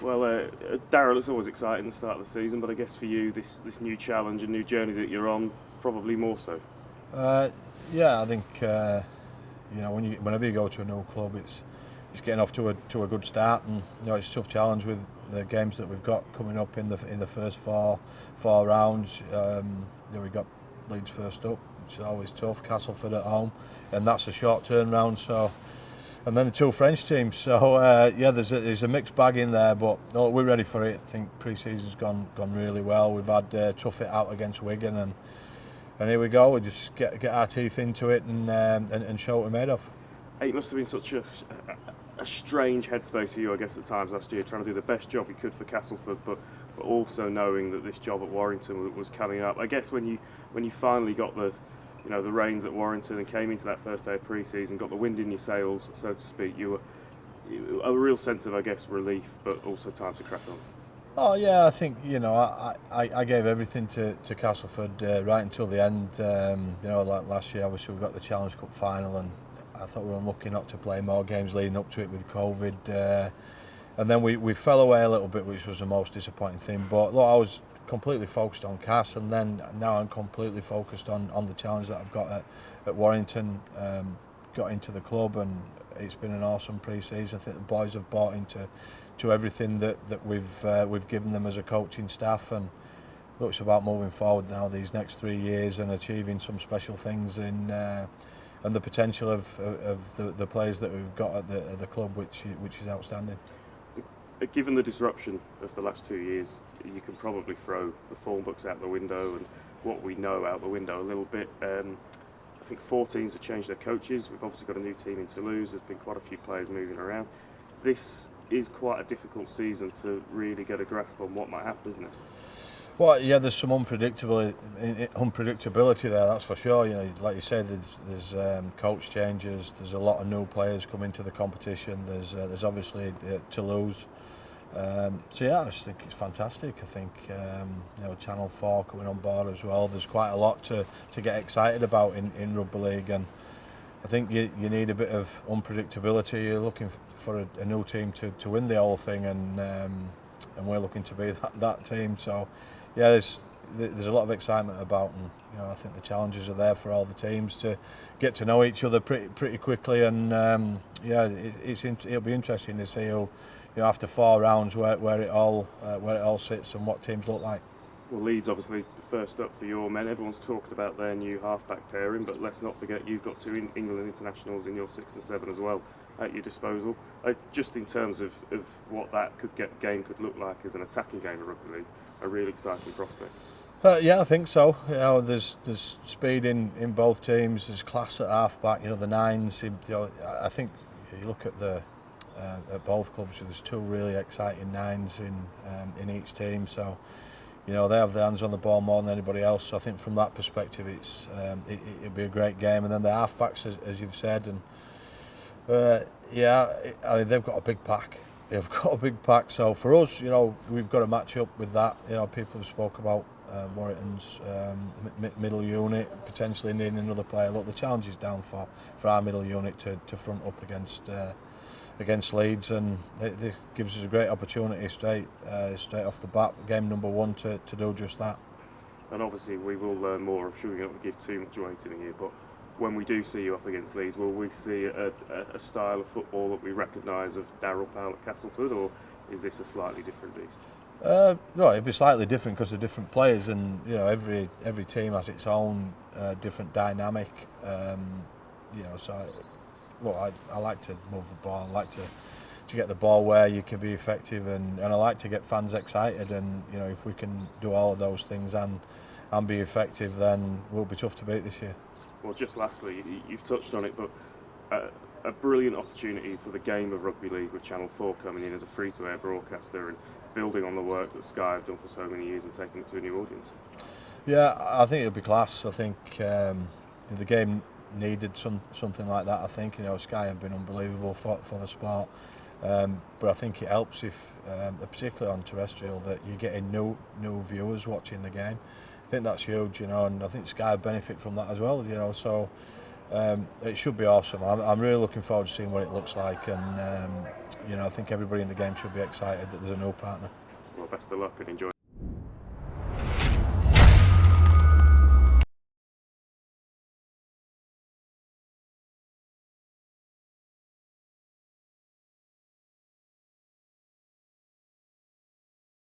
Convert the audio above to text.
Well, Daryl, it's always exciting the start of the season, but I guess for you, this new challenge and new journey that you're on, probably more so. Yeah, I think whenever you go to a new club, it's getting off to a good start, and it's a tough challenge with the games that we've got coming up in the first four rounds. We've got Leeds first up, which is always tough. Castleford at home, and that's a short turnaround. So. And then the two French teams. So there's a mixed bag in there, but we're ready for it. I think pre-season's gone really well. We've had tough it out against Wigan, and here we go. We just get our teeth into it and show what we're made of. It must have been such a strange headspace for you, I guess, at times last year, trying to do the best job you could for Castleford, but also knowing that this job at Warrington was coming up. I guess when you finally got the reins at Warrington and came into that first day of pre-season, got the wind in your sails, so to speak, you were a real sense of, I guess, relief, but also time to crack on. Oh yeah, I think I gave everything to Castleford right until the end. Like last year, obviously we got the Challenge Cup final, and I thought we were unlucky not to play more games leading up to it with COVID, and then we fell away a little bit, which was the most disappointing thing. But look, I was completely focused on Cass, and then now I'm completely focused on the challenge that I've got at Warrington. Got into the club, and it's been an awesome pre-season. I think the boys have bought into everything that we've given them as a coaching staff, and look, it's about moving forward now these next 3 years and achieving some special things and the potential of the players that we've got at the club, which is outstanding. Given the disruption of the last 2 years, you can probably throw the form books out the window and what we know out the window a little bit. I think 4 teams have changed their coaches. We've obviously got a new team in Toulouse. There's been quite a few players moving around. This is quite a difficult season to really get a grasp on what might happen, isn't it? Well, yeah, there's some unpredictability there, that's for sure. Like you say, there's coach changes. There's a lot of new players coming to the competition. There's obviously Toulouse. So yeah, I just think it's fantastic. I think Channel 4 coming on board as well. There's quite a lot to get excited about in rugby league, and I think you need a bit of unpredictability. You're looking for a new team to win the whole thing, and we're looking to be that team. So yeah, there's a lot of excitement about, and I think the challenges are there for all the teams to get to know each other pretty quickly, and it'll be interesting to see who, after 4 rounds where it all sits and what teams look like. Well, Leeds obviously first up for your men. Everyone's talking about their new halfback pairing, but let's not forget you've got 2 England internationals in your 6 and 7 as well at your disposal. Just in terms of what that game could look like as an attacking game of rugby league, a really exciting prospect. Yeah, I think so. There's speed in both teams. There's class at halfback. The nines. I think you look at at both clubs, there's 2 really exciting nines in each team. So they have their hands on the ball more than anybody else. So I think from that perspective, it'll be a great game. And then the halfbacks, as you've said, and they've got a big pack. So for us, we've got to match up with that. People have spoke about Warrington's middle unit potentially needing another player. Look, the challenge is down for our middle unit to front up against Leeds, and this gives us a great opportunity straight off the bat, game number 1, to do just that. And obviously we will learn more. I'm sure we're not going to give too much away to the year, but when we do see you up against Leeds, will we see a style of football that we recognise of Daryl Powell at Castleford, or is this a slightly different beast? No, it'll be slightly different because they're different players, and every team has its own different dynamic. So I like to move the ball. I like to get the ball where you can be effective, and I like to get fans excited. And if we can do all of those things and be effective, then we'll be tough to beat this year. Well, just lastly, you've touched on it, but a brilliant opportunity for the game of rugby league with Channel 4 coming in as a free-to-air broadcaster and building on the work that Sky have done for so many years and taking it to a new audience. Yeah, I think it'll be class. I think the game needed something like that. I think Sky have been unbelievable for the sport, but I think it helps if, particularly on terrestrial, that you're getting new viewers watching the game. I think that's huge, and I think Sky benefit from that as well, So It should be awesome. I'm really looking forward to seeing what it looks like, and I think everybody in the game should be excited that there's a new partner. Well, best of luck and enjoy.